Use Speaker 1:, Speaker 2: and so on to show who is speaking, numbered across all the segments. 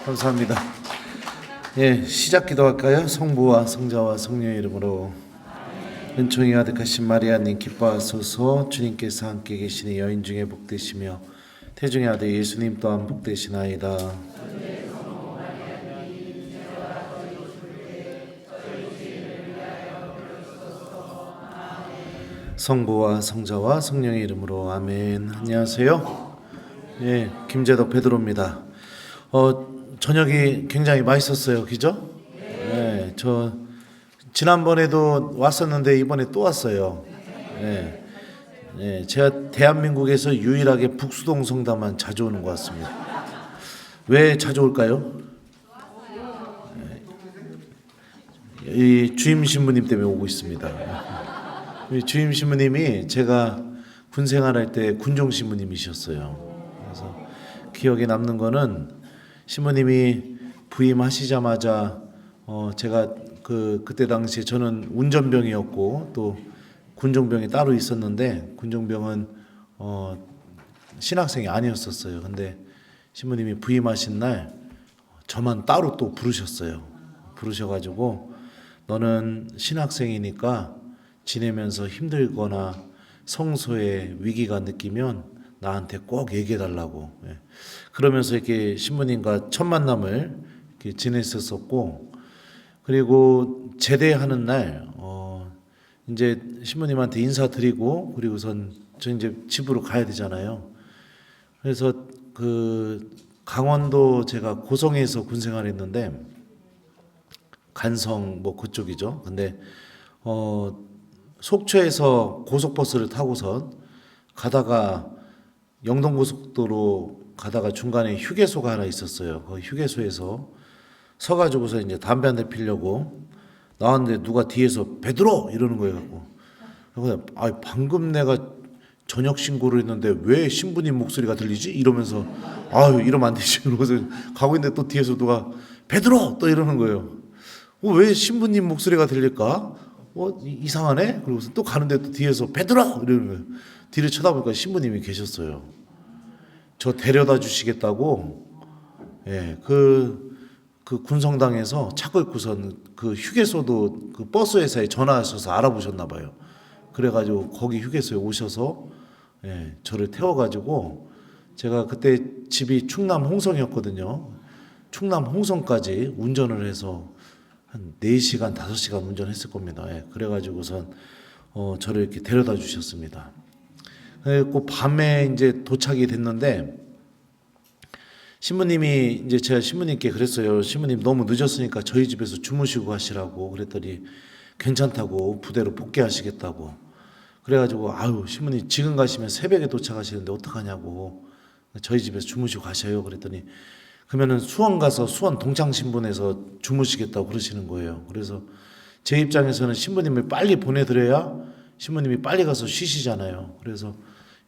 Speaker 1: 감사합니다. 예, 시작 기도할까요? 성부와 성자와 성령의 이름으로. 은총이 가득하신 마리아님 기뻐하소서. 주님께서 함께 계시니 여인 중에 복되시며 태중의 아들 예수님 또한 복되시나이다. 성부와 성자와 성령의 이름으로 아멘. 안녕하세요. 예, 김재덕 베드로입니다. 저녁이 굉장히 맛있었어요. 그죠? 예, 저 지난번에도 왔었는데 이번에 또 왔어요. 예, 예, 제가 대한민국에서 유일하게 북수동 성당만 자주 오는 것 같습니다. 왜 자주 올까요? 이 주임 신부님 때문에 오고 있습니다. 이 주임 신부님이 제가 군 생활할 때 군종 신부님이셨어요. 그래서 기억에 남는 거는 신부님이 부임하시자마자 제가 그때 당시에 저는 운전병이었고 또 군종병이 따로 있었는데 군종병은 신학생이 아니었었어요. 근데 신부님이 부임하신 날 저만 따로 또 부르셨어요. 부르셔가지고 너는 신학생이니까 지내면서 힘들거나 성소에 위기가 느끼면 나한테 꼭 얘기해달라고. 예. 그러면서 이렇게 신부님과 첫 만남을 이렇게 지냈었었고, 그리고 제대하는 날 이제 신부님한테 인사드리고 그리고선 저 이제 집으로 가야 되잖아요. 그래서 그 강원도 제가 고성에서 군 생활했는데 간성 뭐 그쪽이죠. 근데 속초에서 고속버스를 타고선 가다가 영동고속도로 가다가 중간에 휴게소가 하나 있었어요. 그 휴게소에서 서가지고서 이제 담배 한 대 피려고 나왔는데 누가 뒤에서 베드로 이러는 거예요. 그래서 방금 내가 저녁 신고를 했는데 왜 신부님 목소리가 들리지? 이러면서 이러면 안 되지. 그러고서 가고 있는데 또 뒤에서 누가 베드로 또 이러는 거예요. 왜 신부님 목소리가 들릴까? 이상하네? 그러고서 또 가는데 또 뒤에서 베드로 이러는 거예요. 뒤를 쳐다보니까 신부님이 계셨어요. 저 데려다 주시겠다고. 예, 그 군성당에서 차 끌고선 그 휴게소도 그 버스 회사에 전화하셔서 알아보셨나 봐요. 그래가지고 거기 휴게소에 오셔서 예, 저를 태워가지고 제가 그때 집이 충남 홍성이었거든요. 충남 홍성까지 운전을 해서 한 4시간, 5시간 운전했을 겁니다. 예, 그래가지고선 저를 이렇게 데려다 주셨습니다. 그리고 밤에 이제 도착이 됐는데 신부님이 이제 제가 신부님께 그랬어요. 신부님 너무 늦었으니까 저희 집에서 주무시고 가시라고 그랬더니 괜찮다고 부대로 복귀하시겠다고. 그래가지고 신부님 지금 가시면 새벽에 도착하시는데 어떡하냐고 저희 집에서 주무시고 가셔요. 그랬더니 그러면은 수원 가서 수원 동창 신분에서 주무시겠다고 그러시는 거예요. 그래서 제 입장에서는 신부님을 빨리 보내드려야 신부님이 빨리 가서 쉬시잖아요. 그래서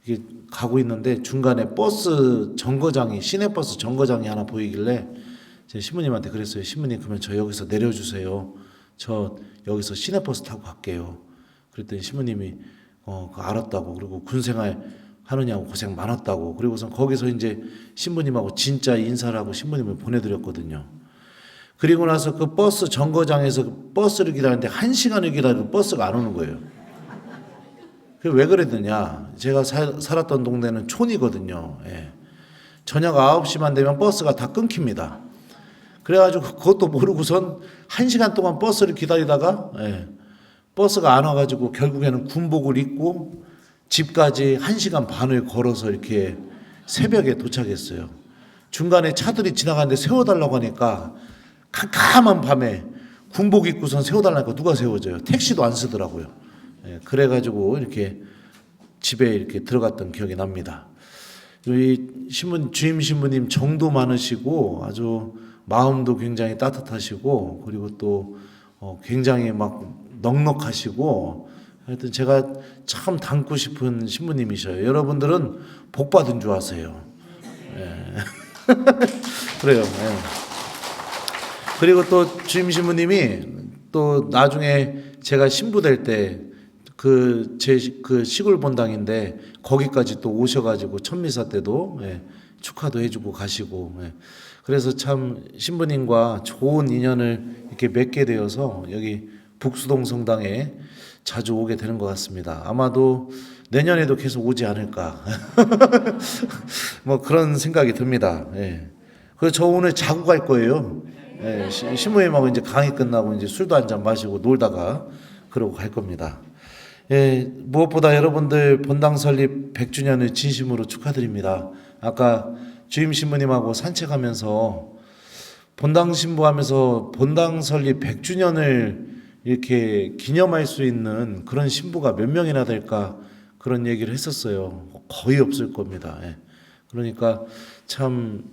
Speaker 1: 이게 가고 있는데 중간에 버스 정거장이 시내버스 정거장이 하나 보이길래 제가 신부님한테 그랬어요. 신부님 그러면 저 여기서 내려주세요. 저 여기서 시내버스 타고 갈게요. 그랬더니 신부님이 알았다고. 그리고 군생활 하느냐고 고생 많았다고. 그리고선 거기서 이제 신부님하고 진짜 인사를 하고 신부님을 보내드렸거든요. 그리고 나서 그 버스 정거장에서 버스를 기다리는데 1시간을 기다려도 버스가 안 오는 거예요. 왜 그랬느냐? 제가 살았던 동네는 촌이거든요. 예. 저녁 9시만 되면 버스가 다 끊깁니다. 그래가지고 그것도 모르고선 1시간 동안 버스를 기다리다가 버스가 안 와가지고 결국에는 군복을 입고 집까지 1시간 반을 걸어서 이렇게 새벽에 도착했어요. 중간에 차들이 지나가는데 세워달라고 하니까 캄캄한 밤에 군복 입고선 세워달라니까 누가 세워줘요? 택시도 안 쓰더라고요. 그래가지고 이렇게 집에 이렇게 들어갔던 기억이 납니다. 주임 신부님 정도 많으시고 아주 마음도 굉장히 따뜻하시고 그리고 또 굉장히 막 넉넉하시고 하여튼 제가 참 닮고 싶은 신부님이셔요. 여러분들은 복 받은 줄 아세요. 예. 그래요. 예. 그리고 또 주임 신부님이 또 나중에 제가 신부 될 때 제 시골 본당인데 거기까지 또 오셔가지고 천미사 때도 축하도 해주고 가시고 그래서 참 신부님과 좋은 인연을 이렇게 맺게 되어서 여기 북수동 성당에 자주 오게 되는 것 같습니다. 아마도 내년에도 계속 오지 않을까 뭐 그런 생각이 듭니다. 예. 그래서 저 오늘 자고 갈 거예요. 예. 신부님하고 이제 강의 끝나고 이제 술도 한잔 마시고 놀다가 그러고 갈 겁니다. 예, 무엇보다 여러분들 본당 설립 100주년을 진심으로 축하드립니다. 아까 주임 신부님하고 산책하면서 본당 신부하면서 본당 설립 100주년을 이렇게 기념할 수 있는 그런 신부가 몇 명이나 될까 그런 얘기를 했었어요. 거의 없을 겁니다. 예. 그러니까 참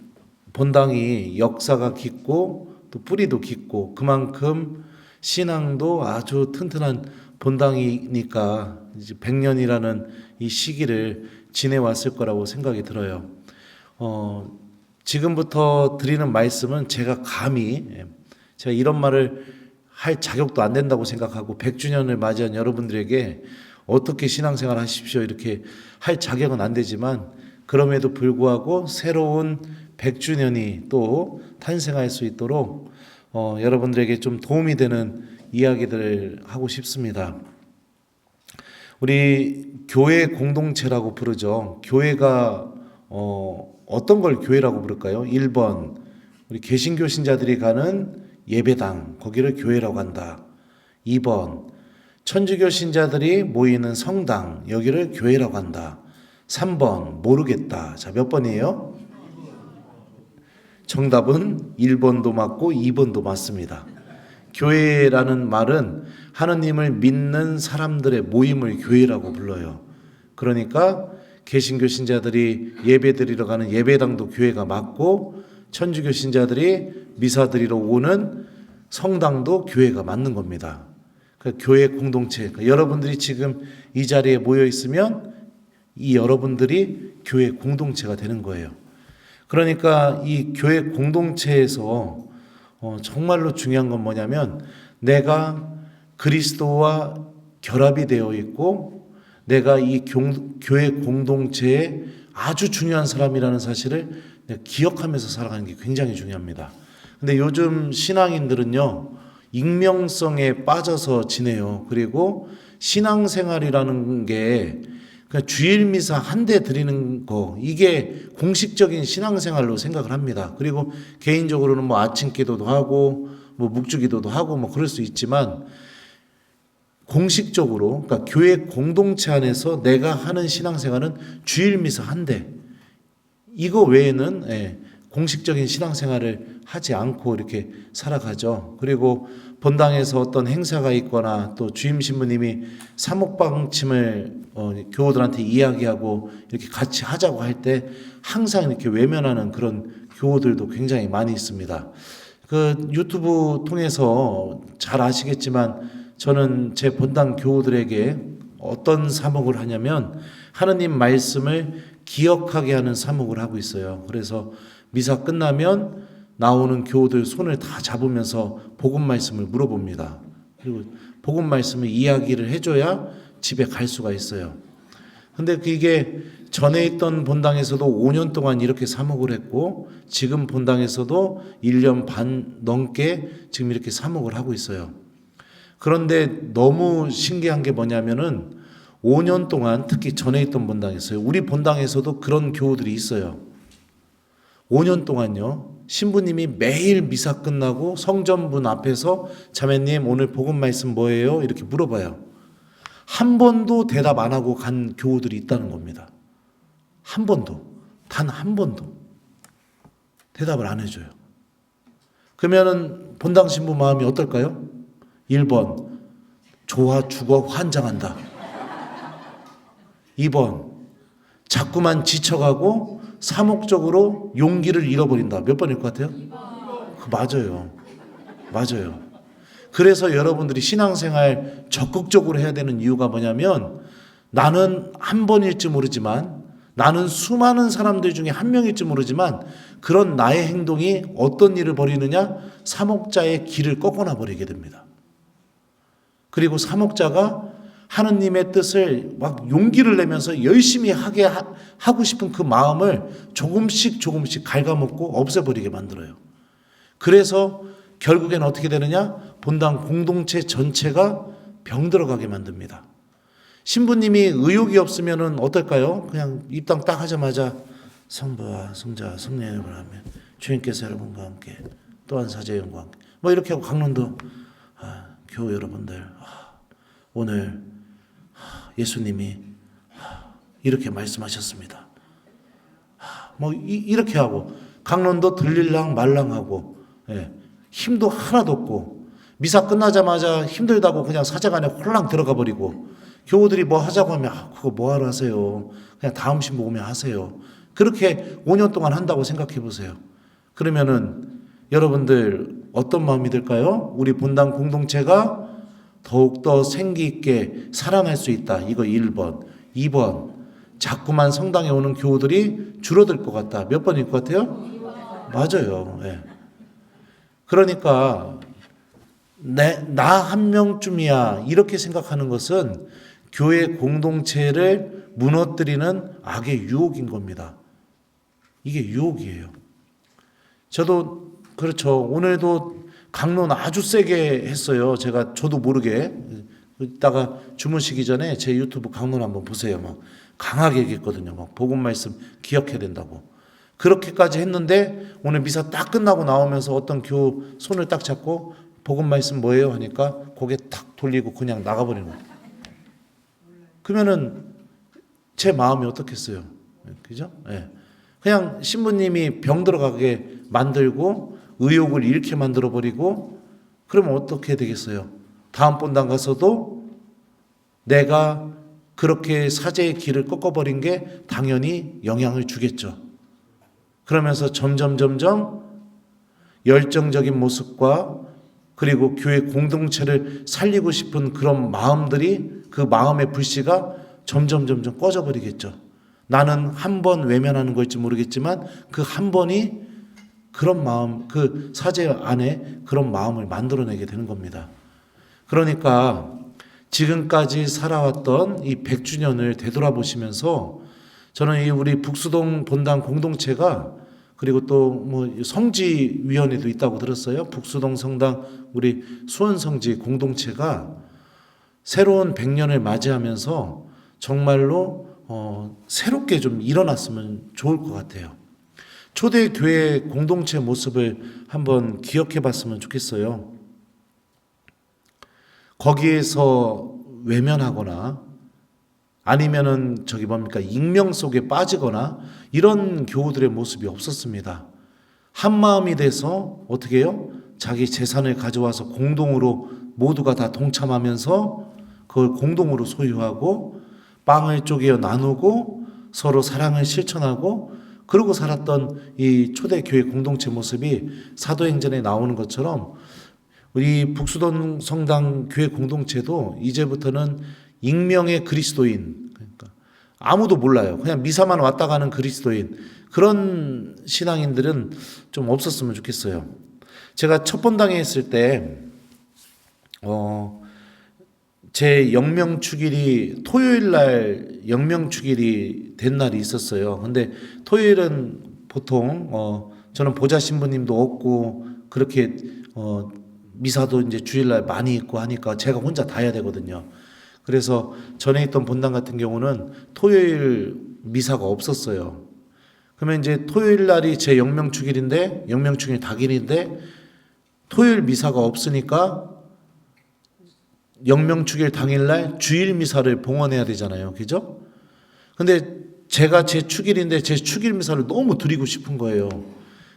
Speaker 1: 본당이 역사가 깊고 또 뿌리도 깊고 그만큼 신앙도 아주 튼튼한 본당이니까 이제 100년이라는 이 시기를 지내왔을 거라고 생각이 들어요. 지금부터 드리는 말씀은 제가 감히 제가 이런 말을 할 자격도 안 된다고 생각하고 100주년을 맞이한 여러분들에게 어떻게 신앙생활 하십시오 이렇게 할 자격은 안 되지만 그럼에도 불구하고 새로운 100주년이 또 탄생할 수 있도록 여러분들에게 좀 도움이 되는 이야기들을 하고 싶습니다. 우리 교회 공동체라고 부르죠. 교회가 어떤 걸 교회라고 부를까요? 1번 우리 개신교 신자들이 가는 예배당 거기를 교회라고 한다. 2번 천주교 신자들이 모이는 성당 여기를 교회라고 한다. 3번 모르겠다. 자, 몇 번이에요? 정답은 1번도 맞고 2번도 맞습니다. 교회라는 말은 하느님을 믿는 사람들의 모임을 교회라고 불러요. 그러니까 개신교 신자들이 예배 드리러 가는 예배당도 교회가 맞고 천주교 신자들이 미사 드리러 오는 성당도 교회가 맞는 겁니다. 그러니까 교회 공동체, 그러니까 여러분들이 지금 이 자리에 모여 있으면 이 여러분들이 교회 공동체가 되는 거예요. 그러니까 이 교회 공동체에서 정말로 중요한 건 뭐냐면 내가 그리스도와 결합이 되어 있고 내가 이 교회 공동체에 아주 중요한 사람이라는 사실을 내가 기억하면서 살아가는 게 굉장히 중요합니다. 근데 요즘 신앙인들은요 익명성에 빠져서 지내요. 그리고 신앙생활이라는 게 그냥 주일 미사 한 대 드리는 거 이게 공식적인 신앙생활로 생각을 합니다. 그리고 개인적으로는 뭐 아침 기도도 하고 뭐 묵주 기도도 하고 뭐 그럴 수 있지만 공식적으로 그러니까 교회 공동체 안에서 내가 하는 신앙생활은 주일 미사 한 대 이거 외에는 공식적인 신앙생활을 하지 않고 이렇게 살아가죠. 그리고 본당에서 어떤 행사가 있거나 또 주임 신부님이 사목방침을 교우들한테 이야기하고 이렇게 같이 하자고 할 때 항상 이렇게 외면하는 그런 교우들도 굉장히 많이 있습니다. 그 유튜브 통해서 잘 아시겠지만 저는 제 본당 교우들에게 어떤 사목을 하냐면 하느님 말씀을 기억하게 하는 사목을 하고 있어요. 그래서 미사 끝나면 나오는 교우들 손을 다 잡으면서 복음 말씀을 물어봅니다. 그리고 복음 말씀을 이야기를 해줘야 집에 갈 수가 있어요. 근데 그게 전에 있던 본당에서도 5년 동안 이렇게 사목을 했고 지금 본당에서도 1년 반 넘게 지금 이렇게 사목을 하고 있어요. 그런데 너무 신기한 게 뭐냐면은 5년 동안 특히 전에 있던 본당에서요. 우리 본당에서도 그런 교우들이 있어요. 5년 동안요. 신부님이 매일 미사 끝나고 성전문 앞에서 자매님 오늘 복음 말씀 뭐예요? 이렇게 물어봐요. 한 번도 대답 안 하고 간 교우들이 있다는 겁니다. 한 번도. 단 한 번도. 대답을 안 해줘요. 그러면은 본당 신부 마음이 어떨까요? 1번. 좋아 죽어 환장한다. 2번. 자꾸만 지쳐가고 사목적으로 용기를 잃어버린다. 몇 번일 것 같아요? 맞아요. 맞아요. 그래서 여러분들이 신앙생활 적극적으로 해야 되는 이유가 뭐냐면 나는 한 번일지 모르지만 나는 수많은 사람들 중에 한 명일지 모르지만 그런 나의 행동이 어떤 일을 벌이느냐? 사목자의 길을 꺾어놔 버리게 됩니다. 그리고 사목자가 하느님의 뜻을 막 용기를 내면서 열심히 하고 싶은 그 마음을 조금씩 갉아먹고 없애버리게 만들어요. 그래서 결국엔 어떻게 되느냐? 본당 공동체 전체가 병들어가게 만듭니다. 신부님이 의욕이 없으면 어떨까요? 그냥 입당 딱 하자마자 성부와 성자 성령의 이름으로 하면 주님께서 여러분과 함께 또한 사제연과 함께 뭐 이렇게 하고 강론도 교우 여러분들 오늘 예수님이 이렇게 말씀하셨습니다. 뭐 이렇게 하고 강론도 들릴랑 말랑하고 힘도 하나도 없고 미사 끝나자마자 힘들다고 그냥 사제관에 홀랑 들어가 버리고 교우들이 뭐 하자고 하면 그거 뭐하러 하세요. 그냥 다음 신부 오면 하세요. 그렇게 5년 동안 한다고 생각해 보세요. 그러면은 여러분들 어떤 마음이 들까요? 우리 본당 공동체가 더욱더 생기 있게 살아날 수 있다. 이거 1번. 2번. 자꾸만 성당에 오는 교우들이 줄어들 것 같다. 몇 번일 것 같아요? 맞아요. 그러니까 나 한 명쯤이야 이렇게 생각하는 것은 교회 공동체를 무너뜨리는 악의 유혹인 겁니다. 이게 유혹이에요. 저도 그렇죠. 오늘도 강론 아주 세게 했어요. 저도 모르게 이따가 주무시기 전에 제 유튜브 강론 한번 보세요. 막 강하게 얘기했거든요. 막 복음 말씀 기억해야 된다고. 그렇게까지 했는데 오늘 미사 딱 끝나고 나오면서 어떤 교우 손을 딱 잡고 복음 말씀 뭐예요 하니까 고개 탁 돌리고 그냥 나가버리는 거예요. 그러면은 제 마음이 어떻겠어요? 그죠? 그냥 신부님이 병 들어가게 만들고 의욕을 잃게 만들어 버리고 그러면 어떻게 되겠어요? 다음 본당 가서도 내가 그렇게 사제의 길을 꺾어버린 게 당연히 영향을 주겠죠. 그러면서 점점 열정적인 모습과 그리고 교회 공동체를 살리고 싶은 그런 마음들이 그 마음의 불씨가 점점 꺼져버리겠죠. 나는 한 번 외면하는 걸지 모르겠지만 그 한 번이 그런 마음, 그 사제 안에 그런 마음을 만들어내게 되는 겁니다. 그러니까 지금까지 살아왔던 이 100주년을 되돌아보시면서 저는 이 우리 북수동 본당 공동체가 그리고 또 뭐 성지위원회도 있다고 들었어요. 북수동 성당 우리 수원성지 공동체가 새로운 100년을 맞이하면서 정말로 새롭게 좀 일어났으면 좋을 것 같아요. 초대교회 공동체 모습을 한번 기억해 봤으면 좋겠어요. 거기에서 외면하거나 아니면은 익명 속에 빠지거나 이런 교우들의 모습이 없었습니다. 한 마음이 돼서 어떻게 해요? 자기 재산을 가져와서 공동으로 모두가 다 동참하면서 그걸 공동으로 소유하고 빵을 쪼개어 나누고 서로 사랑을 실천하고 그러고 살았던 이 초대교회 공동체 모습이 사도행전에 나오는 것처럼 우리 북수동 성당 교회 공동체도 이제부터는 익명의 그리스도인, 그러니까 아무도 몰라요. 그냥 미사만 왔다 가는 그리스도인, 그런 신앙인들은 좀 없었으면 좋겠어요. 제가 첫 본당에 있을 때 제 영명축일이 토요일 날 영명축일이 된 날이 있었어요. 근데 토요일은 보통 저는 보좌 신부님도 없고 그렇게 미사도 이제 주일날 많이 있고 하니까 제가 혼자 다 해야 되거든요. 그래서 전에 있던 본당 같은 경우는 토요일 미사가 없었어요. 그러면 이제 토요일 날이 제 영명축일인데 영명축일 당일인데 토요일 미사가 없으니까 영명축일 당일날 주일 미사를 봉헌해야 되잖아요. 그죠? 근데 제가 제 축일인데 제 축일 미사를 너무 드리고 싶은 거예요.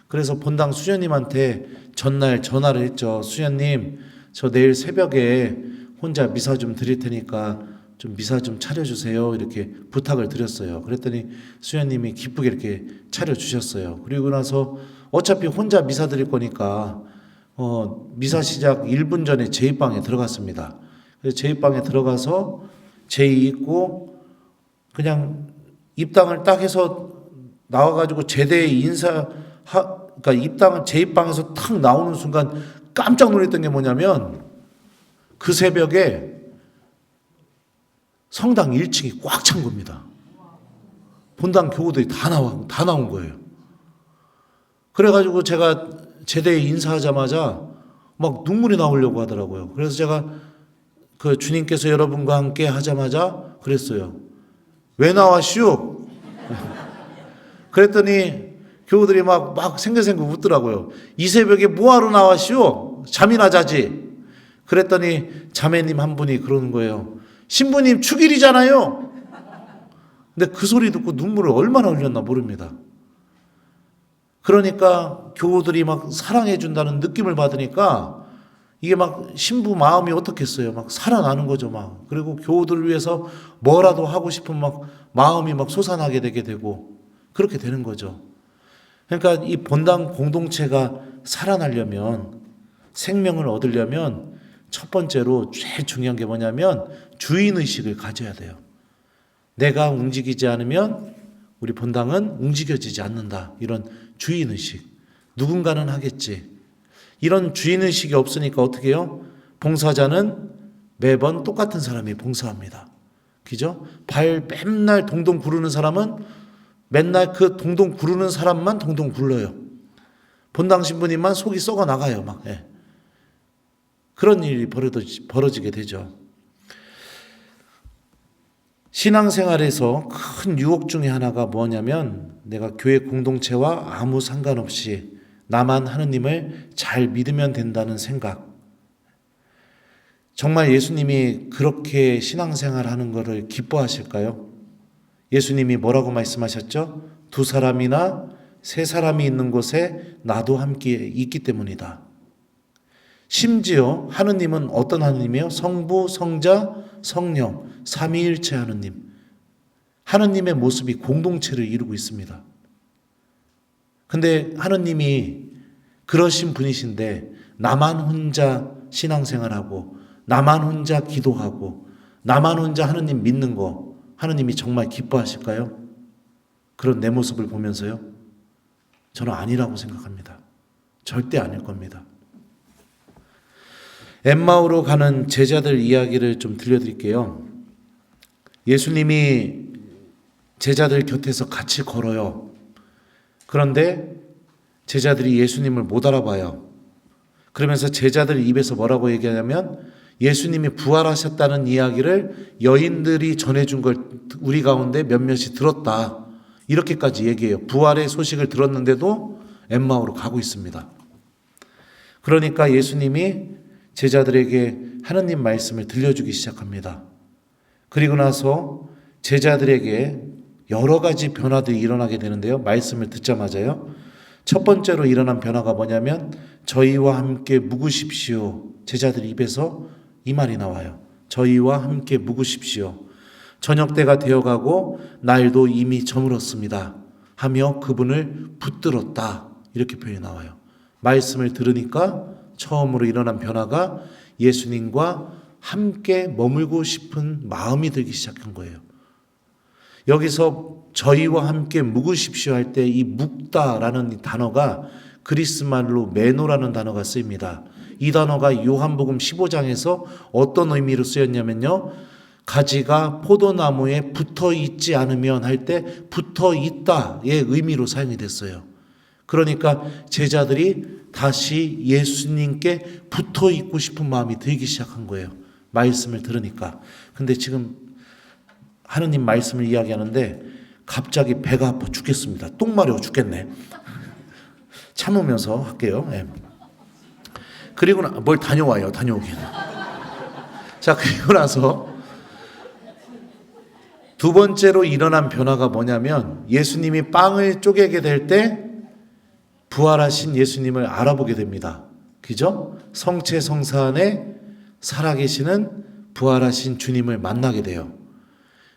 Speaker 1: 그래서 본당 수녀님한테 전날 전화를 했죠. 수녀님, 저 내일 새벽에 혼자 미사 좀 드릴 테니까 좀 미사 좀 차려주세요. 이렇게 부탁을 드렸어요. 그랬더니 수녀님이 기쁘게 이렇게 차려주셨어요. 그리고 나서 어차피 혼자 미사 드릴 거니까 미사 시작 1분 전에 제 입방에 들어갔습니다. 그래서 제 입방에 들어가서 제의 입고 그냥 입당을 딱 해서 나와가지고 제대에 그러니까 입당을 제 입방에서 탁 나오는 순간 깜짝 놀랐던 게 뭐냐면 그 새벽에 성당 1층이 꽉 찬 겁니다. 본당 교우들이 다 나온 거예요. 그래가지고 제가 제대에 인사하자마자 막 눈물이 나오려고 하더라고요. 그래서 제가 그 주님께서 여러분과 함께 하자마자 그랬어요. 왜 나왔슈? 그랬더니 교우들이 막 생글생글 웃더라고요. 이 새벽에 뭐하러 나왔슈? 잠이나 자지. 그랬더니 자매님 한 분이 그러는 거예요. 신부님 축일이잖아요. 근데 그 소리 듣고 눈물을 얼마나 흘렸나 모릅니다. 그러니까 교우들이 막 사랑해 준다는 느낌을 받으니까 이게 막 신부 마음이 어떻겠어요? 막 살아나는 거죠, 막. 그리고 교우들을 위해서 뭐라도 하고 싶은 막 마음이 막 솟아나게 되게 되고 그렇게 되는 거죠. 그러니까 이 본당 공동체가 살아나려면, 생명을 얻으려면 첫 번째로 제일 중요한 게 뭐냐면 주인의식을 가져야 돼요. 내가 움직이지 않으면 우리 본당은 움직여지지 않는다. 이런 주인의식. 누군가는 하겠지. 이런 주인의식이 없으니까 어떻게 해요? 봉사자는 매번 똑같은 사람이 봉사합니다. 그죠? 발 맨날 동동 구르는 사람은 맨날 그 동동 구르는 사람만 동동 굴러요. 본당 신부님만 속이 썩어 나가요. 막. 예. 그런 일이 벌어지게 되죠. 신앙생활에서 큰 유혹 중에 하나가 뭐냐면 내가 교회 공동체와 아무 상관없이 나만 하느님을 잘 믿으면 된다는 생각. 정말 예수님이 그렇게 신앙생활 하는 것을 기뻐하실까요? 예수님이 뭐라고 말씀하셨죠? 2사람이나 3사람이 있는 곳에 나도 함께 있기 때문이다. 심지어 하느님은 어떤 하느님이에요? 성부, 성자, 성령, 삼위일체 하느님. 하느님의 모습이 공동체를 이루고 있습니다. 근데 하느님이 그러신 분이신데 나만 혼자 신앙생활하고 나만 혼자 기도하고 나만 혼자 하느님 믿는 거 하느님이 정말 기뻐하실까요? 그런 내 모습을 보면서요? 저는 아니라고 생각합니다. 절대 아닐 겁니다. 엠마오로 가는 제자들 이야기를 좀 들려드릴게요. 예수님이 제자들 곁에서 같이 걸어요. 그런데 제자들이 예수님을 못 알아봐요. 그러면서 제자들 입에서 뭐라고 얘기하냐면 예수님이 부활하셨다는 이야기를 여인들이 전해준 걸 우리 가운데 몇몇이 들었다. 이렇게까지 얘기해요. 부활의 소식을 들었는데도 엠마오로 가고 있습니다. 그러니까 예수님이 제자들에게 하느님 말씀을 들려주기 시작합니다. 그리고 나서 제자들에게 여러 가지 변화들이 일어나게 되는데요. 말씀을 듣자마자요. 첫 번째로 일어난 변화가 뭐냐면 저희와 함께 묵으십시오. 제자들 입에서 이 말이 나와요. 저희와 함께 묵으십시오. 저녁 때가 되어가고 날도 이미 저물었습니다. 하며 그분을 붙들었다. 이렇게 표현이 나와요. 말씀을 들으니까 처음으로 일어난 변화가 예수님과 함께 머물고 싶은 마음이 들기 시작한 거예요. 여기서 저희와 함께 묵으십시오 할 때 이 묵다라는 단어가 그리스 말로 메노라는 단어가 쓰입니다. 이 단어가 요한복음 15장에서 어떤 의미로 쓰였냐면요. 가지가 포도나무에 붙어 있지 않으면 할 때 붙어 있다의 의미로 사용이 됐어요. 그러니까 제자들이 다시 예수님께 붙어 있고 싶은 마음이 들기 시작한 거예요. 말씀을 들으니까. 근데 지금 하느님 말씀을 이야기하는데 갑자기 배가 아파 죽겠습니다. 똥 마려워 죽겠네. 참으면서 할게요. 네. 그리고 뭘 다녀와요. 다녀오긴. 자, 그리고 나서 두 번째로 일어난 변화가 뭐냐면 예수님이 빵을 쪼개게 될 때 부활하신 예수님을 알아보게 됩니다. 그죠? 성체 성사 안에 살아계시는 부활하신 주님을 만나게 돼요.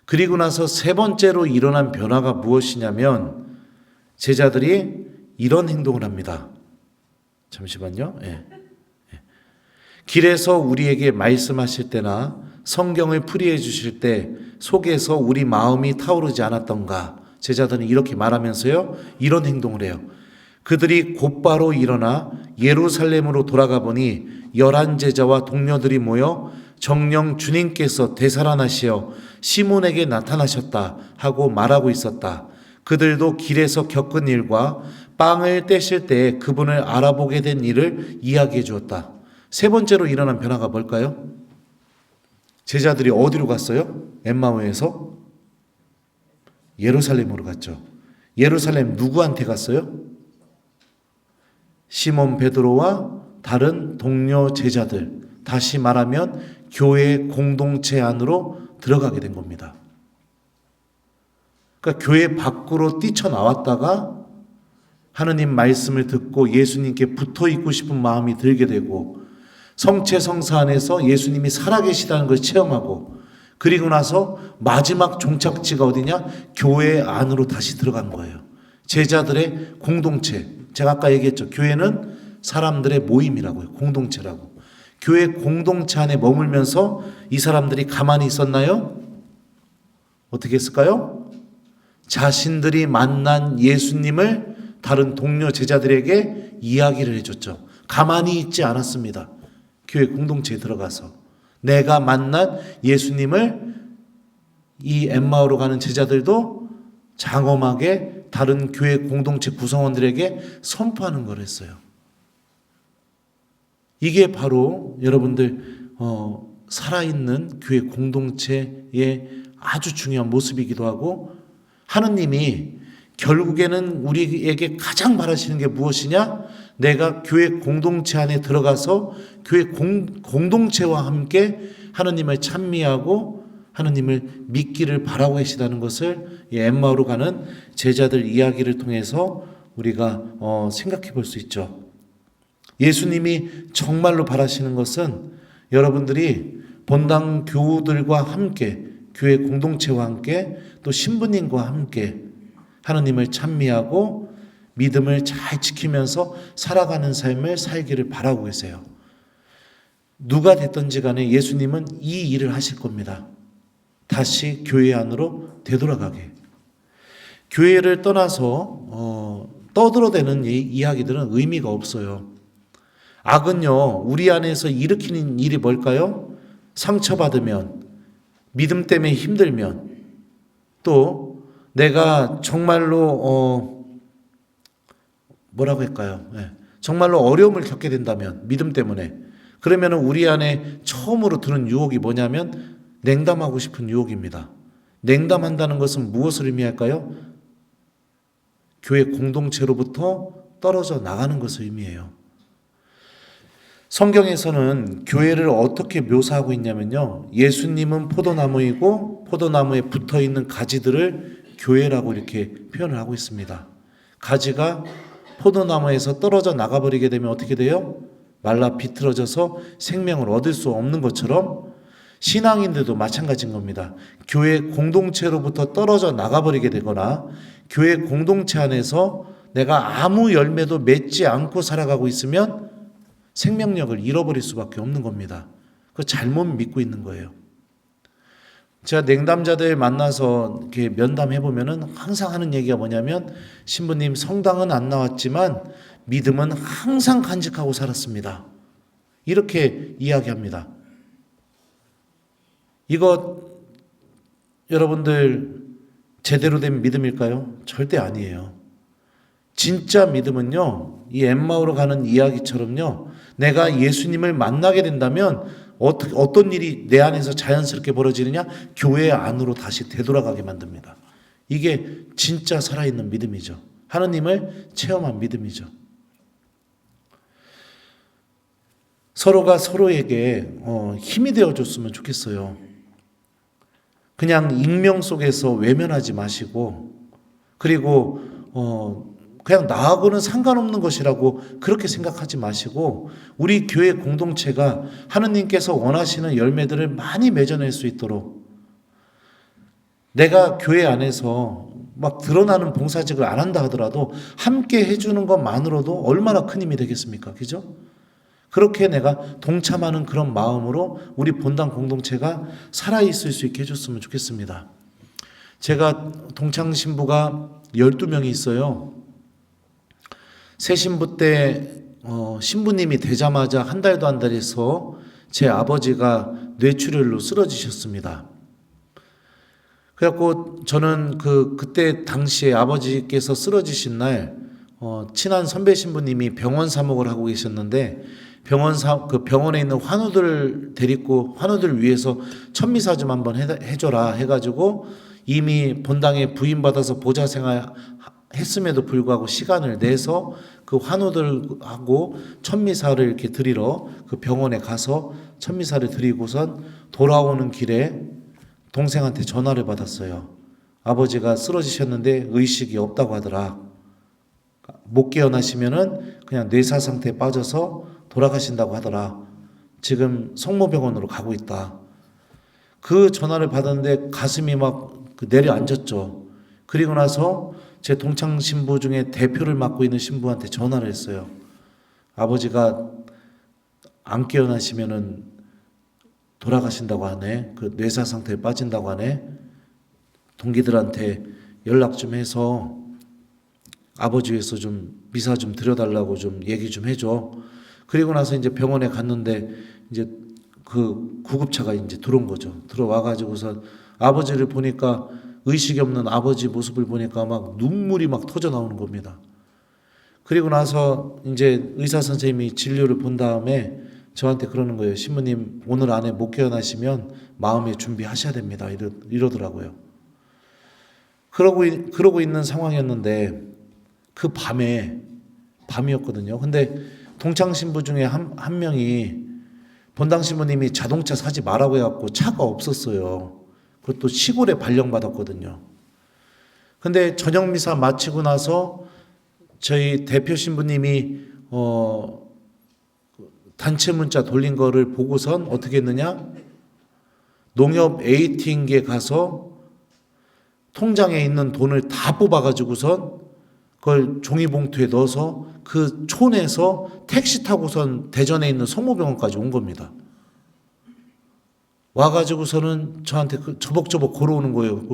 Speaker 1: 그리고 나서 세 번째로 일어난 변화가 무엇이냐면 제자들이 이런 행동을 합니다. 잠시만요. 예. 길에서 우리에게 말씀하실 때나 성경을 풀이해 주실 때 속에서 우리 마음이 타오르지 않았던가. 제자들은 이렇게 말하면서요. 이런 행동을 해요. 그들이 곧바로 일어나 예루살렘으로 돌아가 보니 11 제자와 동료들이 모여 정녕 주님께서 되살아나시어 시몬에게 나타나셨다 하고 말하고 있었다. 그들도 길에서 겪은 일과 빵을 떼실 때 그분을 알아보게 된 일을 이야기해 주었다. 세 번째로 일어난 변화가 뭘까요? 제자들이 어디로 갔어요? 엠마오에서 예루살렘으로 갔죠. 예루살렘 누구한테 갔어요? 시몬 베드로와 다른 동료 제자들, 다시 말하면 교회 공동체 안으로 들어가게 된 겁니다. 그러니까 교회 밖으로 뛰쳐나왔다가 하느님 말씀을 듣고 예수님께 붙어 있고 싶은 마음이 들게 되고 성체 성사 안에서 예수님이 살아계시다는 걸 체험하고 그리고 나서 마지막 종착지가 어디냐? 교회 안으로 다시 들어간 거예요. 제자들의 공동체. 제가 아까 얘기했죠. 교회는 사람들의 모임이라고요. 공동체라고. 교회 공동체 안에 머물면서 이 사람들이 가만히 있었나요? 어떻게 했을까요? 자신들이 만난 예수님을 다른 동료 제자들에게 이야기를 해줬죠. 가만히 있지 않았습니다. 교회 공동체에 들어가서 내가 만난 예수님을 이 엠마오로 가는 제자들도 장엄하게 다른 교회 공동체 구성원들에게 선포하는 걸 했어요. 이게 바로 여러분들 살아있는 교회 공동체의 아주 중요한 모습이기도 하고 하느님이 결국에는 우리에게 가장 바라시는 게 무엇이냐? 내가 교회 공동체 안에 들어가서 교회 공동체와 함께 하느님을 찬미하고 하느님을 믿기를 바라고 계시다는 것을 엠마오로 가는 제자들 이야기를 통해서 우리가 생각해 볼 수 있죠. 예수님이 정말로 바라시는 것은 여러분들이 본당 교우들과 함께 교회 공동체와 함께 또 신부님과 함께 하느님을 찬미하고 믿음을 잘 지키면서 살아가는 삶을 살기를 바라고 계세요. 누가 됐든지 간에 예수님은 이 일을 하실 겁니다. 다시 교회 안으로 되돌아가게. 교회를 떠나서 떠들어대는 이야기들은 의미가 없어요. 악은요, 우리 안에서 일으키는 일이 뭘까요? 상처받으면, 믿음 때문에 힘들면, 또 내가 정말로 뭐라고 할까요? 정말로 어려움을 겪게 된다면, 믿음 때문에, 그러면 우리 안에 처음으로 드는 유혹이 뭐냐면 냉담하고 싶은 유혹입니다. 냉담한다는 것은 무엇을 의미할까요? 교회 공동체로부터 떨어져 나가는 것을 의미해요. 성경에서는 교회를 어떻게 묘사하고 있냐면요. 예수님은 포도나무이고 포도나무에 붙어있는 가지들을 교회라고 이렇게 표현을 하고 있습니다. 가지가 포도나무에서 떨어져 나가버리게 되면 어떻게 돼요? 말라 비틀어져서 생명을 얻을 수 없는 것처럼 신앙인들도 마찬가지인 겁니다. 교회 공동체로부터 떨어져 나가버리게 되거나 교회 공동체 안에서 내가 아무 열매도 맺지 않고 살아가고 있으면 생명력을 잃어버릴 수밖에 없는 겁니다. 그거 잘못 믿고 있는 거예요. 제가 냉담자들 만나서 이렇게 면담해 보면은 항상 하는 얘기가 뭐냐면 신부님 성당은 안 나왔지만 믿음은 항상 간직하고 살았습니다. 이렇게 이야기합니다. 이거 여러분들 제대로 된 믿음일까요? 절대 아니에요. 진짜 믿음은요, 이 엠마오로 가는 이야기처럼요, 내가 예수님을 만나게 된다면 어떤 일이 내 안에서 자연스럽게 벌어지느냐? 교회 안으로 다시 되돌아가게 만듭니다. 이게 진짜 살아있는 믿음이죠. 하느님을 체험한 믿음이죠. 서로가 서로에게 힘이 되어줬으면 좋겠어요. 그냥 익명 속에서 외면하지 마시고 그리고 그냥 나하고는 상관없는 것이라고 그렇게 생각하지 마시고 우리 교회 공동체가 하느님께서 원하시는 열매들을 많이 맺어낼 수 있도록 내가 교회 안에서 막 드러나는 봉사직을 안 한다 하더라도 함께 해주는 것만으로도 얼마나 큰 힘이 되겠습니까? 그죠? 그렇게 내가 동참하는 그런 마음으로 우리 본당 공동체가 살아있을 수 있게 해줬으면 좋겠습니다. 제가 동창 신부가 12명이 있어요. 새 신부 때 신부님이 되자마자 한 달도 안 돼서 제 아버지가 뇌출혈로 쓰러지셨습니다. 그래갖고 저는 그때 당시에 아버지께서 쓰러지신 날 친한 선배 신부님이 병원 사목을 하고 계셨는데 그 병원에 있는 환우들 데리고 환우들 위해서 천미사 좀 한번 해줘라 해가지고 이미 본당에 부임받아서 보좌 생활 했음에도 불구하고 시간을 내서 그 환우들하고 천미사를 이렇게 드리러 그 병원에 가서 천미사를 드리고선 돌아오는 길에 동생한테 전화를 받았어요. 아버지가 쓰러지셨는데 의식이 없다고 하더라. 못 깨어나시면은 그냥 뇌사 상태에 빠져서 돌아가신다고 하더라. 지금 성모병원으로 가고 있다. 그 전화를 받았는데 가슴이 막 내려앉았죠. 그리고 나서 제 동창 신부 중에 대표를 맡고 있는 신부한테 전화를 했어요. 아버지가 안 깨어나시면은 돌아가신다고 하네. 그 뇌사 상태에 빠진다고 하네. 동기들한테 연락 좀 해서 아버지 위해서 좀 미사 좀 드려달라고 좀 얘기 좀 해줘. 그리고 나서 이제 병원에 갔는데 이제 그 구급차가 이제 들어온 거죠. 들어와가지고서 아버지를 보니까 의식이 없는 아버지 모습을 보니까 막 눈물이 막 터져 나오는 겁니다. 그리고 나서 이제 의사 선생님이 진료를 본 다음에 저한테 그러는 거예요. 신부님 오늘 안에 못 깨어나시면 마음의 준비하셔야 됩니다. 이러더라고요. 그러고 있는 상황이었는데 그 밤이었거든요. 근데 동창 신부 중에 한 명이 본당 신부님이 자동차 사지 말라고 해갖고 차가 없었어요. 그것도 시골에 발령받았거든요. 근데 저녁 미사 마치고 나서 저희 대표 신부님이 단체 문자 돌린 거를 보고선 어떻게 했느냐? 농협 ATM기에 가서 통장에 있는 돈을 다 뽑아가지고선 그걸 종이봉투에 넣어서 그 촌에서 택시 타고선 대전에 있는 성모병원까지 온 겁니다. 와가지고서는 저한테 저벅저벅 걸어오는 거예요.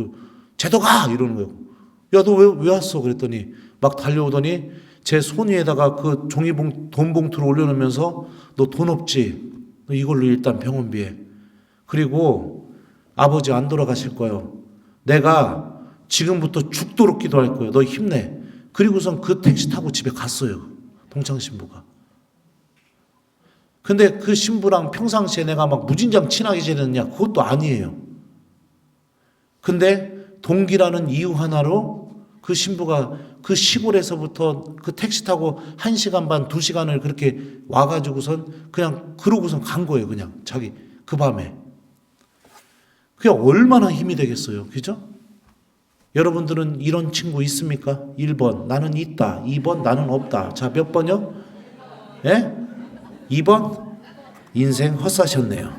Speaker 1: 제도가 이러는 거예요. 야, 너 왜 왔어? 그랬더니 막 달려오더니 제 손 위에다가 그 돈 봉투를 올려놓으면서 너 돈 없지? 너 이걸로 일단 병원비에. 그리고 아버지 안 돌아가실 거예요. 내가 지금부터 죽도록 기도할 거예요. 너 힘내. 그리고선 그 택시 타고 집에 갔어요. 동창 신부가. 근데 그 신부랑 평상시에 내가 막 무진장 친하게 지냈냐? 그것도 아니에요. 근데 동기라는 이유 하나로 그 신부가 그 시골에서부터 그 택시 타고 1시간 반, 2시간을 그렇게 와가지고선 그냥 그러고선 간 거예요. 그냥 자기 그 밤에. 그게 얼마나 힘이 되겠어요. 그죠? 여러분들은 이런 친구 있습니까? 1번 나는 있다. 2번 나는 없다. 자, 몇 번요? 예? 2번 인생 헛사셨네요.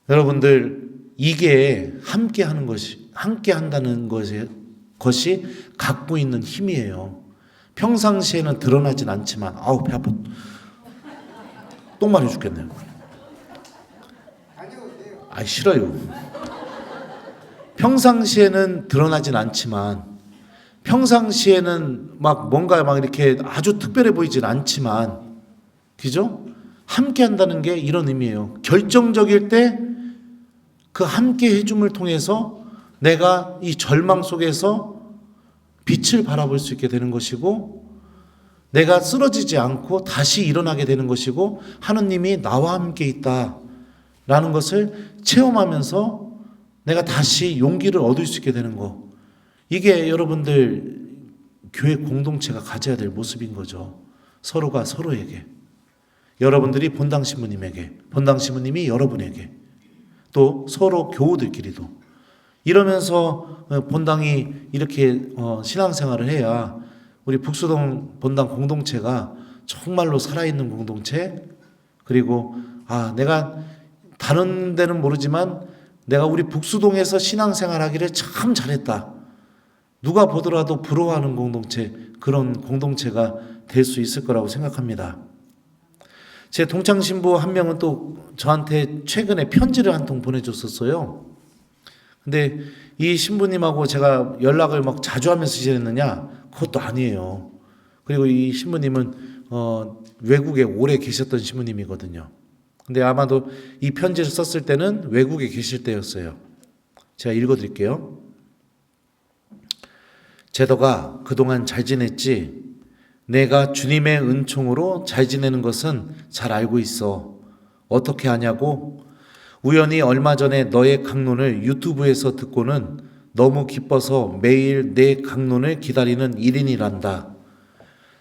Speaker 1: 여러분들 이게 함께 한다는 것이 갖고 있는 힘이에요. 평상시에는 드러나진 않지만 아우 배 아파. 똥 마려 죽겠네요. 아 싫어요. 평상시에는 드러나진 않지만 평상시에는 막 뭔가 막 이렇게 아주 특별해 보이진 않지만 그죠? 함께 한다는 게 이런 의미예요. 결정적일 때 그 함께 해줌을 통해서 내가 이 절망 속에서 빛을 바라볼 수 있게 되는 것이고 내가 쓰러지지 않고 다시 일어나게 되는 것이고 하느님이 나와 함께 있다라는 것을 체험하면서 내가 다시 용기를 얻을 수 있게 되는 거. 이게 여러분들 교회 공동체가 가져야 될 모습인 거죠. 서로가 서로에게. 여러분들이 본당 신부님에게, 본당 신부님이 여러분에게, 또 서로 교우들끼리도. 이러면서 본당이 이렇게 신앙생활을 해야 우리 북수동 본당 공동체가 정말로 살아있는 공동체, 그리고 내가 다른 데는 모르지만 내가 우리 북수동에서 신앙생활하기를 참 잘했다. 누가 보더라도 부러워하는 공동체, 그런 공동체가 될 수 있을 거라고 생각합니다. 제 동창 신부 한 명은 또 저한테 최근에 편지를 한 통 보내줬었어요. 근데 이 신부님하고 제가 연락을 막 자주 하면서 지냈느냐? 그것도 아니에요. 그리고 이 신부님은 외국에 오래 계셨던 신부님이거든요. 근데 아마도 이 편지를 썼을 때는 외국에 계실 때였어요. 제가 읽어드릴게요. 제도가 그동안 잘 지냈지? 내가 주님의 은총으로 잘 지내는 것은 잘 알고 있어. 어떻게 하냐고? 우연히 얼마 전에 너의 강론을 유튜브에서 듣고는 너무 기뻐서 매일 내 강론을 기다리는 1인이란다.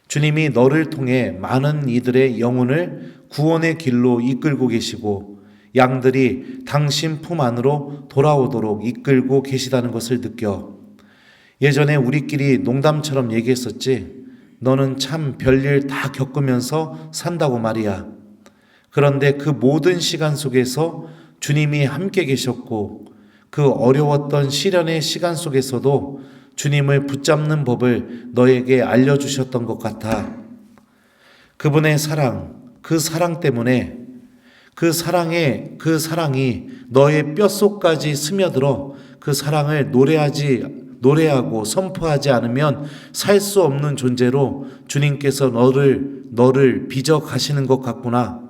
Speaker 1: 주님이 너를 통해 많은 이들의 영혼을 구원의 길로 이끌고 계시고 양들이 당신 품 안으로 돌아오도록 이끌고 계시다는 것을 느껴. 예전에 우리끼리 농담처럼 얘기했었지. 너는 참 별일 다 겪으면서 산다고 말이야. 그런데 그 모든 시간 속에서 주님이 함께 계셨고 그 어려웠던 시련의 시간 속에서도 주님을 붙잡는 법을 너에게 알려주셨던 것 같아. 그분의 사랑, 그 사랑 때문에 그 사랑이 너의 뼛속까지 스며들어 그 사랑을 노래하고 선포하지 않으면 살 수 없는 존재로 주님께서 너를 빚어 가시는 것 같구나.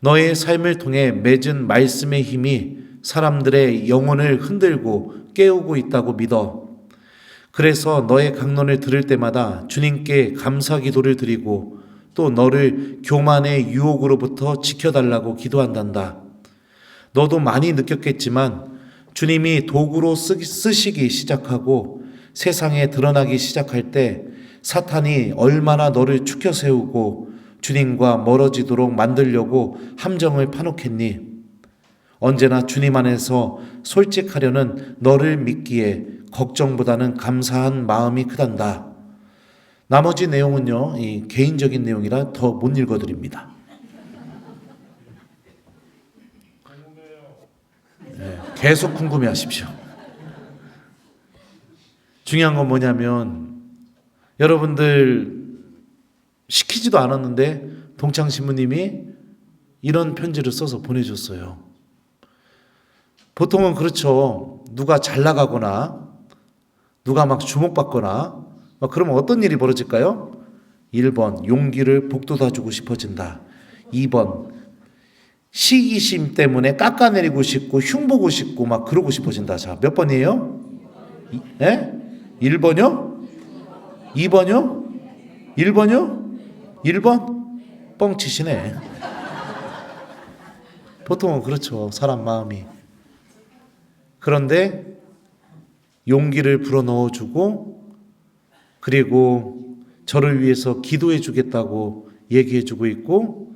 Speaker 1: 너의 삶을 통해 맺은 말씀의 힘이 사람들의 영혼을 흔들고 깨우고 있다고 믿어. 그래서 너의 강론을 들을 때마다 주님께 감사 기도를 드리고 또 너를 교만의 유혹으로부터 지켜달라고 기도한단다. 너도 많이 느꼈겠지만 주님이 도구로 쓰시기 시작하고 세상에 드러나기 시작할 때 사탄이 얼마나 너를 축혀 세우고 주님과 멀어지도록 만들려고 함정을 파놓겠니? 언제나 주님 안에서 솔직하려는 너를 믿기에 걱정보다는 감사한 마음이 크단다. 나머지 내용은요, 이 개인적인 내용이라 더 못 읽어드립니다. 네, 계속 궁금해하십시오. 중요한 건 뭐냐면 여러분들 시키지도 않았는데 동창 신부님이 이런 편지를 써서 보내줬어요. 보통은 그렇죠. 누가 잘 나가거나 누가 막 주목받거나 그러면 어떤 일이 벌어질까요? 1번 용기를 북돋아주고 싶어진다. 2번 시기심 때문에 깎아내리고 싶고 흉보고 싶고 막 그러고 싶어진다. 자, 몇 번이에요? 예? 1번이요? 2번이요? 1번이요? 1번? 뻥치시네. 보통은 그렇죠. 사람 마음이. 그런데 용기를 불어넣어주고 그리고 저를 위해서 기도해 주겠다고 얘기해 주고 있고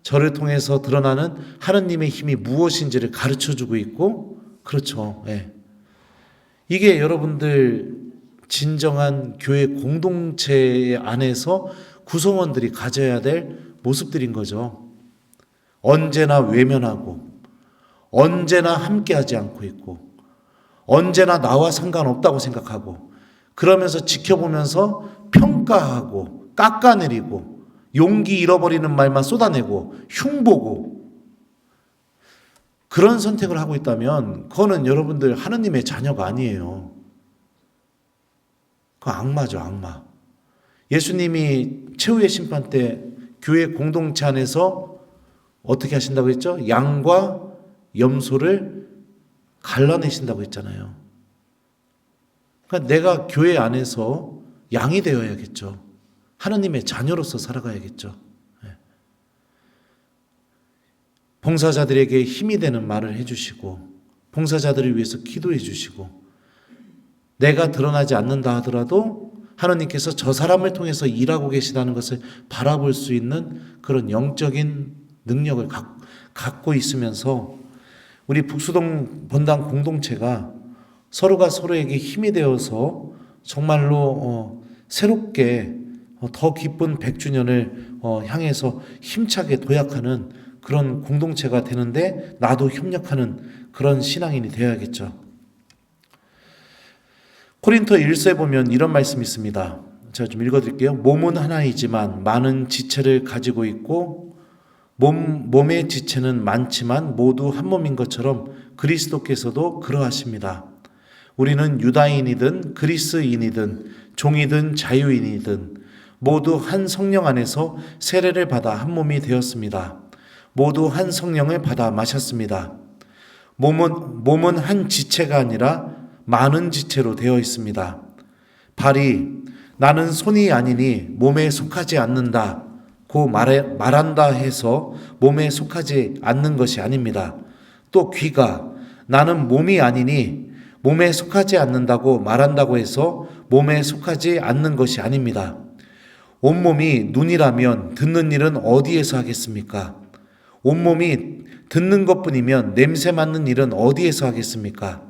Speaker 1: 저를 통해서 드러나는 하느님의 힘이 무엇인지를 가르쳐 주고 있고 그렇죠. 예. 이게 여러분들 진정한 교회 공동체 안에서 구성원들이 가져야 될 모습들인 거죠. 언제나 외면하고 언제나 함께하지 않고 있고 언제나 나와 상관없다고 생각하고 그러면서 지켜보면서 평가하고 깎아내리고 용기 잃어버리는 말만 쏟아내고 흉보고 그런 선택을 하고 있다면 그거는 여러분들 하느님의 자녀가 아니에요. 그건 악마죠, 악마. 예수님이 최후의 심판 때 교회 공동체 안에서 어떻게 하신다고 했죠? 양과 염소를 갈라내신다고 했잖아요. 그러니까 내가 교회 안에서 양이 되어야겠죠. 하느님의 자녀로서 살아가야겠죠. 봉사자들에게 힘이 되는 말을 해주시고 봉사자들을 위해서 기도해 주시고 내가 드러나지 않는다 하더라도 하느님께서 저 사람을 통해서 일하고 계시다는 것을 바라볼 수 있는 그런 영적인 능력을 갖고 있으면서 우리 북수동 본당 공동체가 서로가 서로에게 힘이 되어서 정말로 새롭게 더 기쁜 100주년을 향해서 힘차게 도약하는 그런 공동체가 되는데 나도 협력하는 그런 신앙인이 되어야겠죠. 코린토 1서에 보면 이런 말씀이 있습니다. 제가 좀 읽어드릴게요. 몸은 하나이지만 많은 지체를 가지고 있고 몸의 지체는 많지만 모두 한 몸인 것처럼 그리스도께서도 그러하십니다. 우리는 유다인이든 그리스인이든 종이든 자유인이든 모두 한 성령 안에서 세례를 받아 한 몸이 되었습니다. 모두 한 성령을 받아 마셨습니다. 몸은 한 지체가 아니라 많은 지체로 되어 있습니다. 발이 나는 손이 아니니 몸에 속하지 않는다 고 말한다 해서 몸에 속하지 않는 것이 아닙니다. 또 귀가 나는 몸이 아니니 몸에 속하지 않는다고 말한다고 해서 몸에 속하지 않는 것이 아닙니다. 온몸이 눈이라면 듣는 일은 어디에서 하겠습니까? 온몸이 듣는 것뿐이면 냄새 맡는 일은 어디에서 하겠습니까?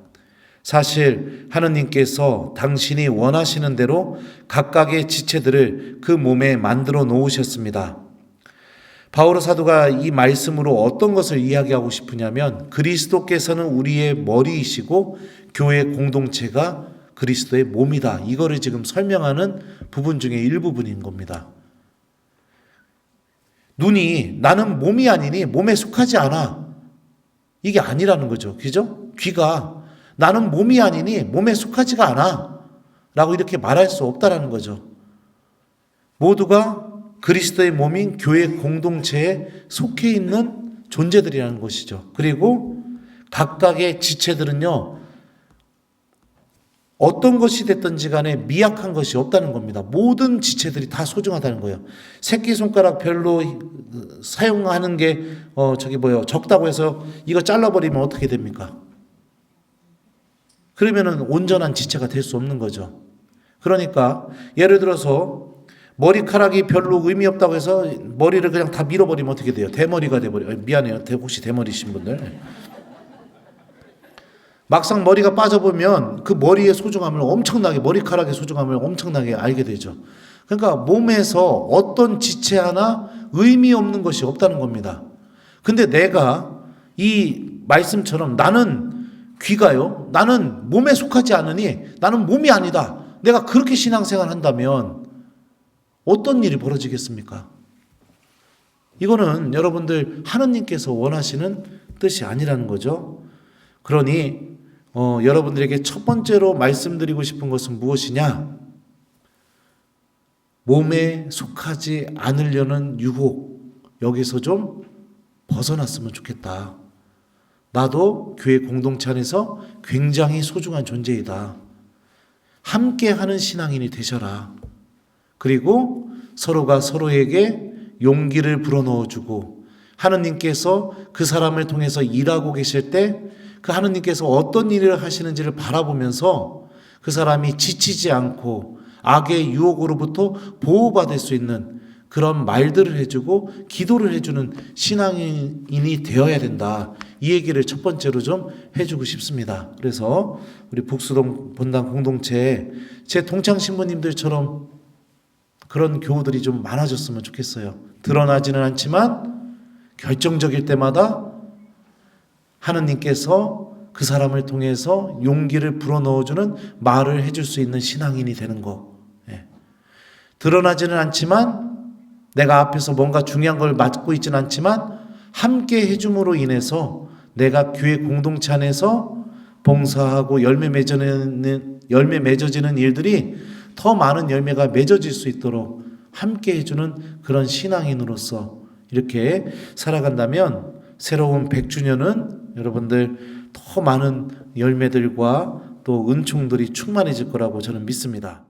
Speaker 1: 사실 하느님께서 당신이 원하시는 대로 각각의 지체들을 그 몸에 만들어 놓으셨습니다. 바오로 사도가 이 말씀으로 어떤 것을 이야기하고 싶으냐면 그리스도께서는 우리의 머리이시고 교회 공동체가 그리스도의 몸이다. 이거를 지금 설명하는 부분 중에 일부분인 겁니다. 눈이 나는 몸이 아니니 몸에 속하지 않아. 이게 아니라는 거죠. 그죠? 귀가 나는 몸이 아니니 몸에 속하지가 않아. 라고 이렇게 말할 수 없다라는 거죠. 모두가 그리스도의 몸인 교회 공동체에 속해 있는 존재들이라는 것이죠. 그리고 각각의 지체들은요, 어떤 것이 됐든지 간에 미약한 것이 없다는 겁니다. 모든 지체들이 다 소중하다는 거예요. 새끼손가락 별로 사용하는 게 적다고 해서 이거 잘라버리면 어떻게 됩니까? 그러면은 온전한 지체가 될 수 없는 거죠. 그러니까 예를 들어서 머리카락이 별로 의미 없다고 해서 머리를 그냥 다 밀어버리면 어떻게 돼요? 대머리가 돼버려요. 미안해요. 혹시 대머리신 분들. 막상 머리가 빠져보면 그 머리의 소중함을 엄청나게, 머리카락의 소중함을 엄청나게 알게 되죠. 그러니까 몸에서 어떤 지체 하나 의미 없는 것이 없다는 겁니다. 근데 내가 이 말씀처럼 나는 귀가요, 나는 몸에 속하지 않으니 나는 몸이 아니다. 내가 그렇게 신앙생활 한다면 어떤 일이 벌어지겠습니까? 이거는 여러분들 하느님께서 원하시는 뜻이 아니라는 거죠. 그러니 여러분들에게 첫 번째로 말씀드리고 싶은 것은 무엇이냐? 몸에 속하지 않으려는 유혹, 여기서 좀 벗어났으면 좋겠다. 나도 교회 공동체 안에서 굉장히 소중한 존재이다. 함께하는 신앙인이 되셔라. 그리고 서로가 서로에게 용기를 불어넣어주고 하느님께서 그 사람을 통해서 일하고 계실 때 그 하느님께서 어떤 일을 하시는지를 바라보면서 그 사람이 지치지 않고 악의 유혹으로부터 보호받을 수 있는 그런 말들을 해주고 기도를 해주는 신앙인이 되어야 된다. 이 얘기를 첫 번째로 좀 해주고 싶습니다. 그래서 우리 북수동 본당 공동체에 제 동창 신부님들처럼 그런 교우들이 좀 많아졌으면 좋겠어요. 드러나지는 않지만 결정적일 때마다 하느님께서 그 사람을 통해서 용기를 불어넣어주는 말을 해줄 수 있는 신앙인이 되는 거. 드러나지는 않지만 내가 앞에서 뭔가 중요한 걸 맡고 있지는 않지만 함께 해줌으로 인해서 내가 교회 공동체 안에서 봉사하고 열매 맺어지는 일들이 더 많은 열매가 맺어질 수 있도록 함께 해주는 그런 신앙인으로서 이렇게 살아간다면 새로운 100주년은 여러분들 더 많은 열매들과 또 은총들이 충만해질 거라고 저는 믿습니다.